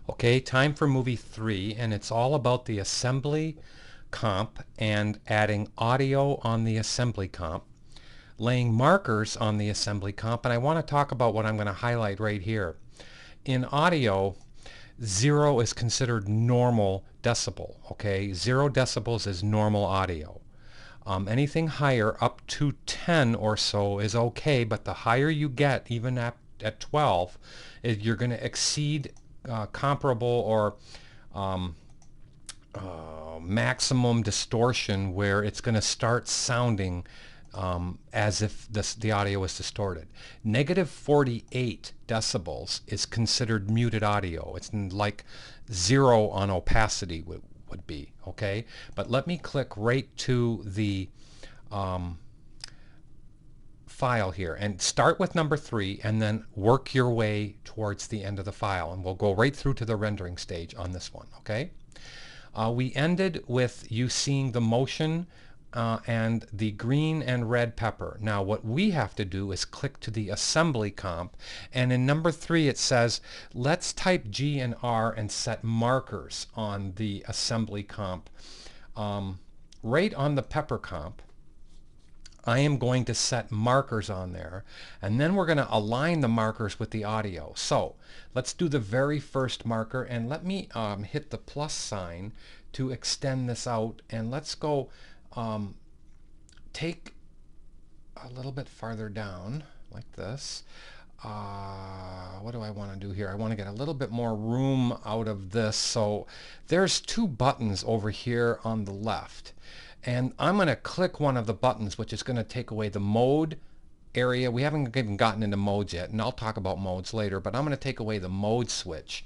Okay, time for movie 3, and it's all about the assembly comp and adding audio on the assembly comp, laying markers on the assembly comp, and I want to talk about what I'm going to highlight right here. In audio, 0 is considered normal decibel, okay? 0 decibels is normal audio. Anything higher, up to 10 or so, is okay, but the higher you get, even at 12, you're going to exceed comparable or maximum distortion where it's going to start sounding as if the audio is distorted. Negative 48 decibels is considered muted audio. It's like 0 on opacity would be, okay? But let me click right to the file here and start with number 3 and then work your way towards the end of the file, and we'll go right through to the rendering stage on this one, okay? We ended with you seeing the motion and the green and red pepper. Now what we have to do is click to the assembly comp, and in number 3 it says let's type G and R and set markers on the assembly comp. Right on the pepper comp, I am going to set markers on there, and then we're going to align the markers with the audio. So let's do the very first marker, and let me hit the plus sign to extend this out, and let's go take a little bit farther down like this. What do I want to do here? I want to get a little bit more room out of this. So there's 2 buttons over here on the left, and I'm going to click one of the buttons, which is going to take away the mode area. We haven't even gotten into modes yet, and I'll talk about modes later, but I'm going to take away the mode switch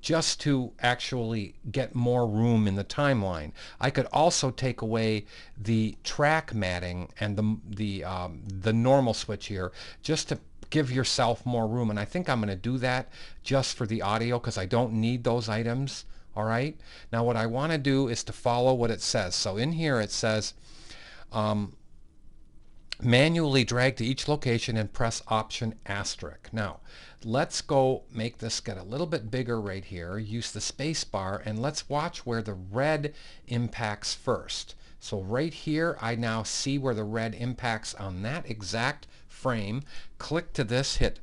just to actually get more room in the timeline. I could also take away the track matting and the normal switch here just to give yourself more room, and I think I'm going to do that just for the audio because I don't need those items. All right, now what I want to do is to follow what it says. So in here it says manually drag to each location and press Option asterisk. Now let's go make this get a little bit bigger right here. Use the space bar, and let's watch where the red impacts first. So right here I now see where the red impacts on that exact frame. Click to this, hit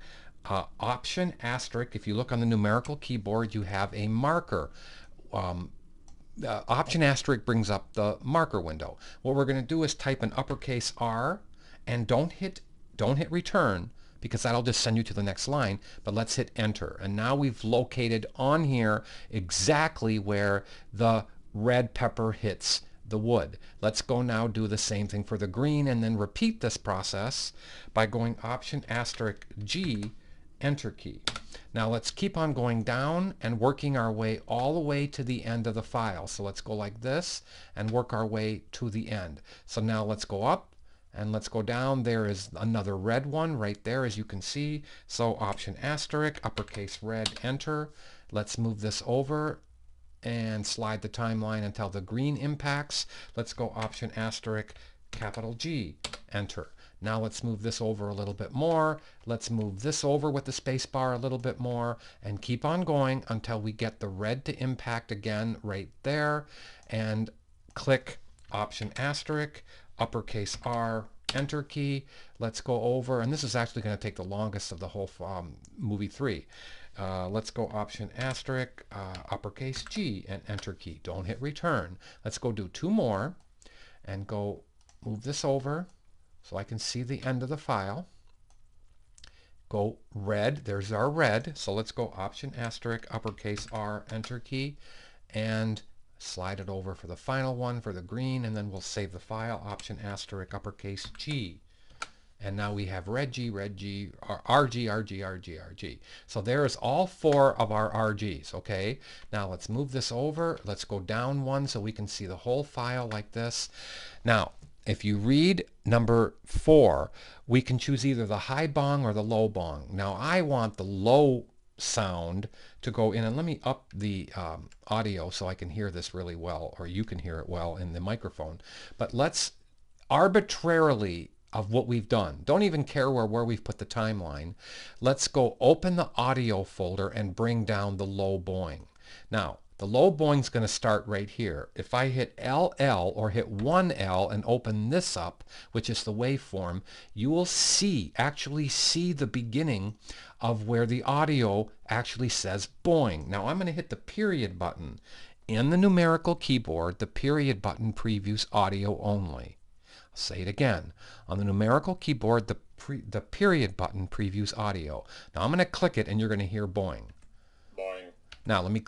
Option asterisk. If you look on the numerical keyboard, you have a marker. Option asterisk brings up the marker window. What we're going to do is type an uppercase R, and don't hit return because that'll just send you to the next line, but let's hit enter. And now we've located on here exactly where the red pepper hits the wood. Let's go now do the same thing for the green, and then repeat this process by going Option asterisk G, enter key. Now let's keep on going down and working our way all the way to the end of the file. So let's go like this and work our way to the end. So now let's go up and let's go down. There is another red one right there, as you can see. So Option asterisk, uppercase red, enter. Let's move this over and slide the timeline until the green impacts. Let's go Option asterisk, capital G, enter. Now let's move this over a little bit more. Let's move this over with the space bar a little bit more, and keep on going until we get the red to impact again right there, and click Option asterisk, uppercase R, enter key. Let's go over, and this is actually going to take the longest of the whole movie 3. Let's go Option asterisk, uppercase G, and enter key. Don't hit return. Let's go do 2 more and go move this over so I can see the end of the file. Go red. There's our red. So let's go Option asterisk, uppercase R, enter key, and slide it over for the final one for the green, and then we'll save the file. Option asterisk, uppercase G. And now we have red G, RG, RG, RG, RG. So there's all 4 of our RGs, okay? Now let's move this over. Let's go down one so we can see the whole file like this. Now, if you read number 4, we can choose either the high bong or the low bong. Now I want the low sound to go in, and let me up the audio so I can hear this really well, or you can hear it well in the microphone. But let's arbitrarily of what we've done. Don't even care where we've put the timeline. Let's go open the audio folder and bring down the low boing. Now, the low boing is going to start right here. If I hit LL or hit 1L and open this up, which is the waveform, you will actually see the beginning of where the audio actually says boing. Now I'm going to hit the period button. In the numerical keyboard, the period button previews audio only. I'll say it again. On the numerical keyboard, the period button previews audio. Now I'm going to click it and you're going to hear boing. Boing. Now let me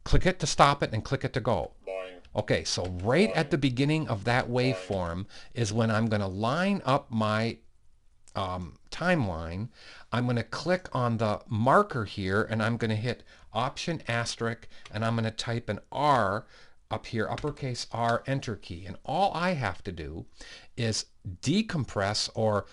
click it to stop it and click it to go. Boing. Okay, so right at the beginning of that waveform is when I'm going to line up my timeline. I'm going to click on the marker here and I'm going to hit Option asterisk and I'm going to type an R up here, uppercase R, enter key. And all I have to do is decompress or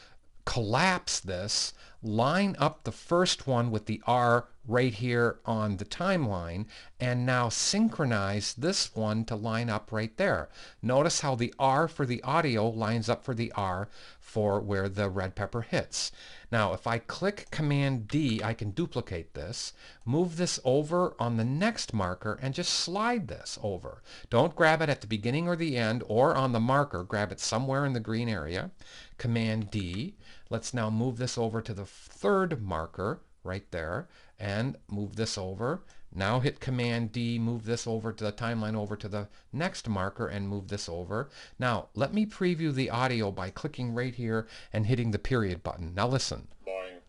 collapse this, line up the first one with the R right here on the timeline, and now synchronize this one to line up right there. Notice how the R for the audio lines up for the R for where the red pepper hits. Now if I click Command D, I can duplicate this, move this over on the next marker, and just slide this over. Don't grab it at the beginning or the end or on the marker, grab it somewhere in the green area. Command D. Let's now move this over to the third marker right there and move this over. Now hit Command D, move this over to the timeline over to the next marker and move this over. Now let me preview the audio by clicking right here and hitting the period button. Now listen. Boing.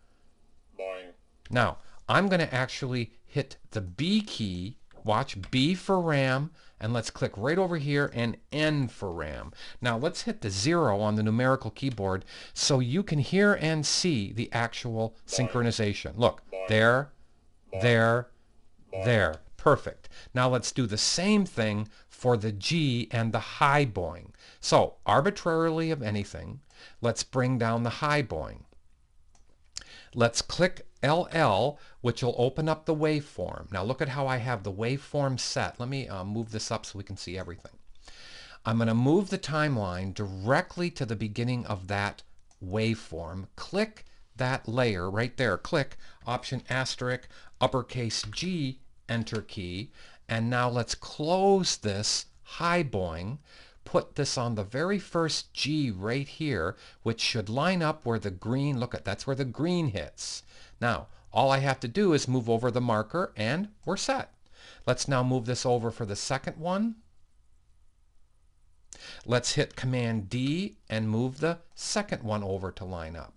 Boing. Now I'm going to actually hit the B key. Watch, B for RAM, and let's click right over here and N for RAM. Now let's hit the 0 on the numerical keyboard so you can hear and see the actual synchronization. Look, there, there, there. Perfect. Now let's do the same thing for the G and the high boing. So arbitrarily of anything, let's bring down the high boing. Let's click LL, which will open up the waveform. Now look at how I have the waveform set. Let me move this up so we can see everything. I'm going to move the timeline directly to the beginning of that waveform. Click that layer right there. Click Option asterisk uppercase G, enter key. And now let's close this high boing. Put this on the very first G right here, which should line up where the green, look at, that's where the green hits. Now, all I have to do is move over the marker and we're set. Let's now move this over for the second one. Let's hit Command D and move the second one over to line up.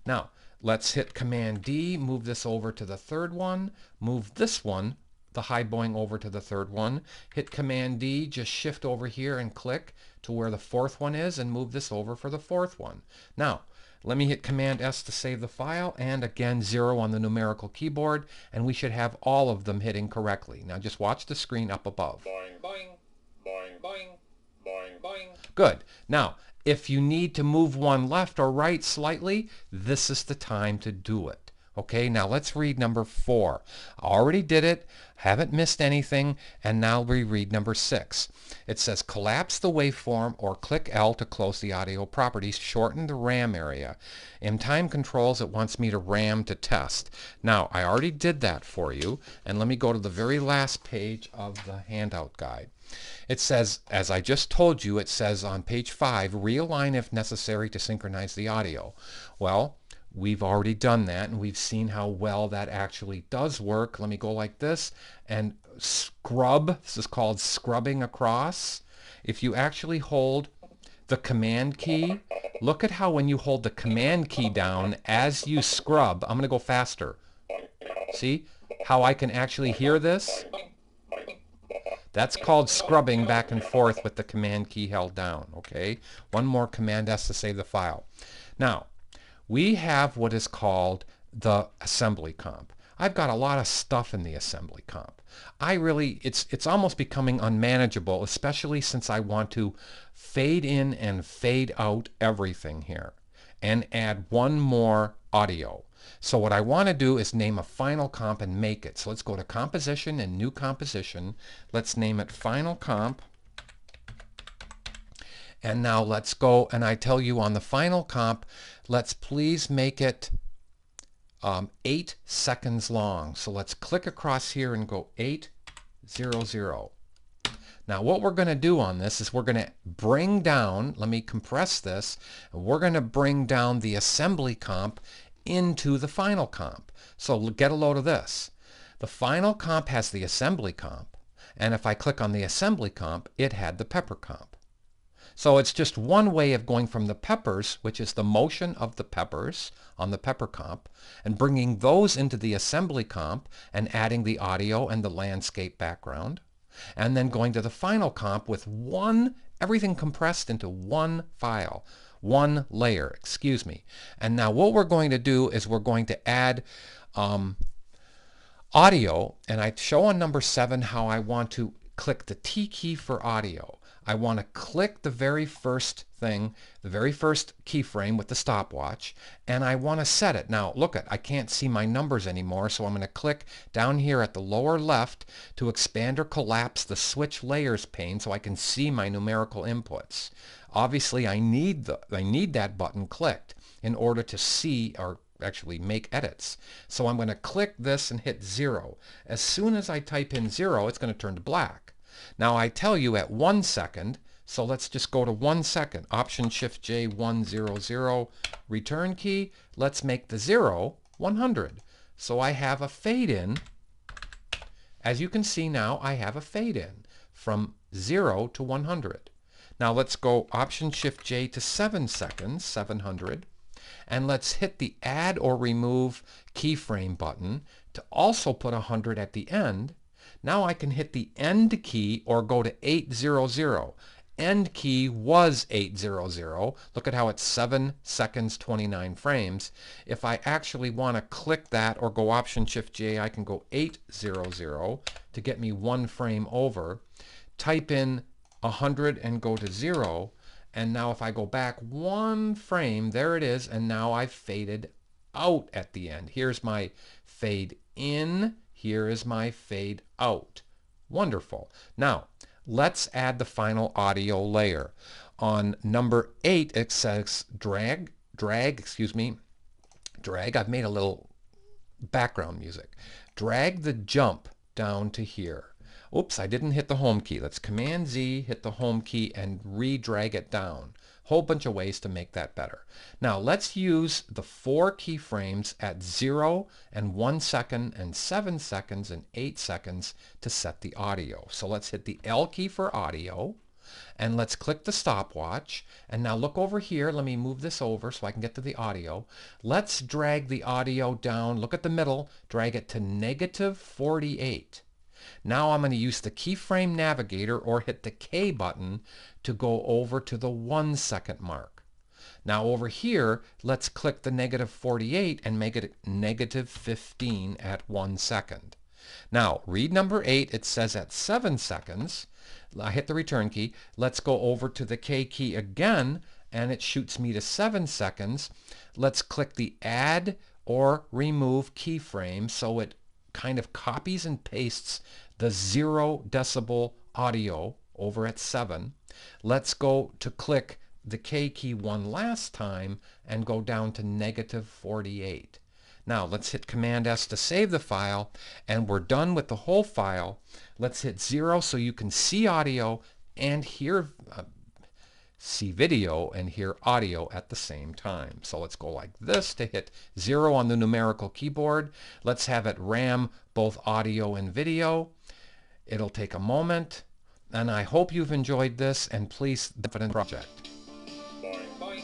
Now, let's hit Command D, move this over to the third one, move this one, the high boing, over to the third one, hit Command D, just shift over here and click to where the fourth one is and move this over for the fourth one. Now, let me hit Command S to save the file, and again 0 on the numerical keyboard, and we should have all of them hitting correctly. Now just watch the screen up above. Boing. Boing. Boing. Boing. Boing. Boing. Good. Now, if you need to move one left or right slightly, this is the time to do it. Okay, now let's read number 4. I already did it, haven't missed anything, and now we read number 6. It says collapse the waveform or click L to close the audio properties, shorten the RAM area. In time controls, it wants me to RAM to test. Now, I already did that for you, and let me go to the very last page of the handout guide. It says, as I just told you, it says on page 5, realign if necessary to synchronize the audio. Well, we've already done that, and we've seen how well that actually does work. Let me go like this and scrub. This is called scrubbing across. If you actually hold the Command key, look at how when you hold the Command key down as you scrub, I'm going to go faster. See how I can actually hear this? That's called scrubbing back and forth with the Command key held down. Okay, one more Command S to save the file. Now, we have what is called the assembly comp. I've got a lot of stuff in the assembly comp. It's almost becoming unmanageable, especially since I want to fade in and fade out everything here and add one more audio. So what I want to do is name a final comp and make it. So let's go to composition and new composition. Let's name it final comp. And now let's go, and I tell you on the final comp, let's please make it 8 seconds long. So let's click across here and go 800. Now what we're going to do on this is we're going to bring down, let me compress this, and we're going to bring down the assembly comp into the final comp. So get a load of this. The final comp has the assembly comp, and if I click on the assembly comp, it had the pepper comp. So it's just one way of going from the peppers, which is the motion of the peppers on the pepper comp, and bringing those into the assembly comp and adding the audio and the landscape background, and then going to the final comp with everything compressed into one file, one layer, excuse me. And now what we're going to do is we're going to add audio, and I show on number 7 how I want to click the T key for audio. I want to click the very first thing, the very first keyframe with the stopwatch, and I want to set it. Now look I can't see my numbers anymore, so I'm going to click down here at the lower left to expand or collapse the switch layers pane so I can see my numerical inputs. Obviously I need that button clicked in order to see or actually make edits. So I'm going to click this and hit 0. As soon as I type in 0, it's going to turn to black. Now I tell you at 1 second, so let's just go to 1 second. Option Shift J 100, return key. Let's make the 0 100. So I have a fade in. As you can see now, I have a fade in from 0 to 100. Now let's go Option Shift J to 7 seconds, 700. And let's hit the add or remove keyframe button to also put 100 at the end. Now I can hit the end key or go to 800. End key was 800. Look at how it's 7 seconds 29 frames. If I actually want to click that or go Option Shift J, I can go 800 to get me 1 frame over. Type in 100 and go to 0. And now if I go back 1 frame, there it is, and now I've faded out at the end. Here's my fade in. Here is my fade out. Wonderful. Now, let's add the final audio layer. On number 8, it says drag. I've made a little background music. Drag the jump down to here. Oops, I didn't hit the home key. Let's Command Z, hit the home key, and re-drag it down. Whole bunch of ways to make that better. Now let's use the 4 keyframes at 0 and 1 second and 7 seconds and 8 seconds to set the audio. So let's hit the L key for audio, and let's click the stopwatch. And now look over here. Let me move this over so I can get to the audio. Let's drag the audio down. Look at the middle. Drag it to -48. Now I'm going to use the keyframe navigator or hit the K button to go over to the 1 second mark. Now over here, let's click the -48 and make it -15 at 1 second. Now read number 8, it says at 7 seconds. I hit the return key. Let's go over to the K key again, and it shoots me to 7 seconds. Let's click the add or remove keyframe so it kind of copies and pastes the 0 decibel audio over at 7. Let's go to click the K key one last time and go down to -48. Now let's hit Command S to save the file, and we're done with the whole file. Let's hit 0 so you can see audio and hear see video and hear audio at the same time. So let's go like this to hit 0 on the numerical keyboard. Let's have it ram both audio and video. It'll take a moment, and I hope you've enjoyed this, and please definitely project. Boing, boing,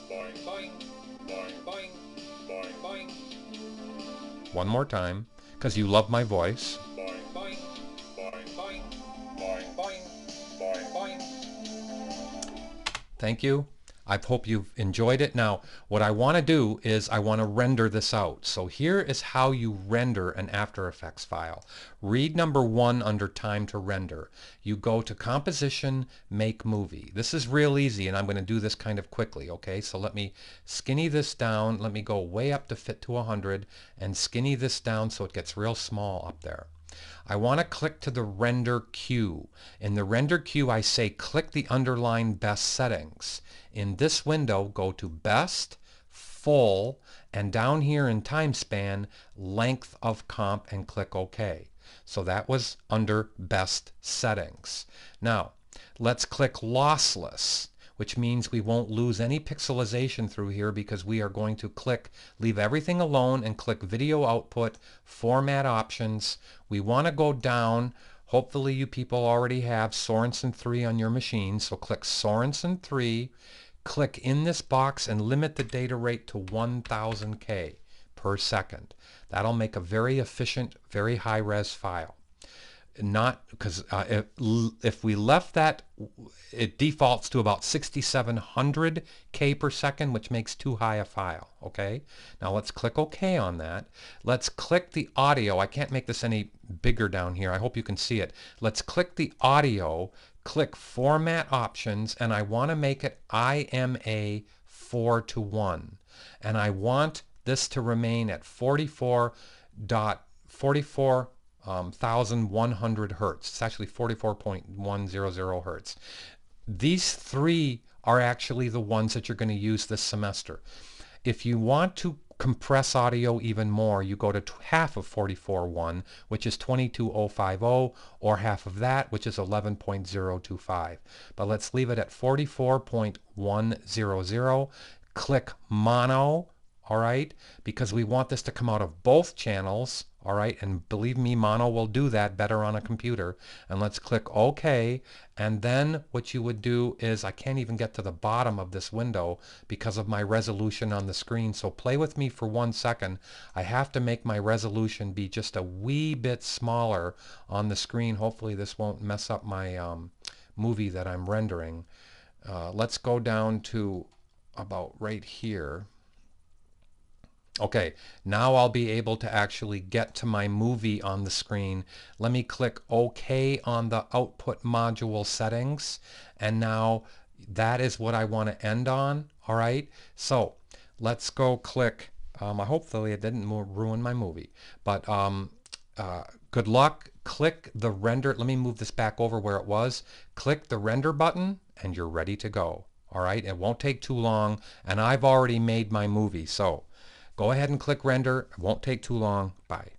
boing, boing, boing, boing, boing, boing, One more time, because you love my voice. boing, boing, boing, boing, boing, boing, boing, boing. Thank you. I hope you've enjoyed it. Now, what I want to do is I want to render this out. So here is how you render an After Effects file. Read number 1 under Time to Render. You go to Composition, Make Movie. This is real easy, and I'm going to do this kind of quickly, okay? So let me skinny this down. Let me go way up to fit to 100 and skinny this down so it gets real small up there. I want to click to the render queue. In the render queue, I say click the underlined best settings. In this window, go to best, full, and down here in time span, length of comp, and click OK. So that was under best settings. Now, let's click lossless, which means we won't lose any pixelization through here because we are going to leave everything alone and click video output, format options. We want to go down. Hopefully you people already have Sorensen 3 on your machine. So click Sorensen 3, click in this box and limit the data rate to 1000K per second. That'll make a very efficient, very high res file. Not because if we left that, it defaults to about 6700K per second, which makes too high a file. Okay, now let's click OK on that. Let's click the audio. I can't make this any bigger down here. I hope you can see it. Let's click the audio, click format options, and I want to make it IMA 4:1, and I want this to remain at 44,100 hertz. It's actually 44.100 hertz. These three are actually the ones that you're going to use this semester. If you want to compress audio even more, you go to half of 44.1, which is 22,050, or half of that, which is 11.025. But let's leave it at 44.100. Click mono. All right, because we want this to come out of both channels. All right, and believe me, mono will do that better on a computer. And let's click OK. And then what you would do is, I can't even get to the bottom of this window because of my resolution on the screen. So play with me for 1 second. I have to make my resolution be just a wee bit smaller on the screen. Hopefully this won't mess up my movie that I'm rendering. Let's go down to about right here. Okay, now I'll be able to actually get to my movie on the screen. Let me click OK on the output module settings, and now that is what I want to end on. All right, so let's go click. Hopefully it didn't ruin my movie, but good luck. Click the render. Let me move this back over where it was. Click the render button and you're ready to go. All right, it won't take too long, and I've already made my movie, so go ahead and click render. It won't take too long. Bye.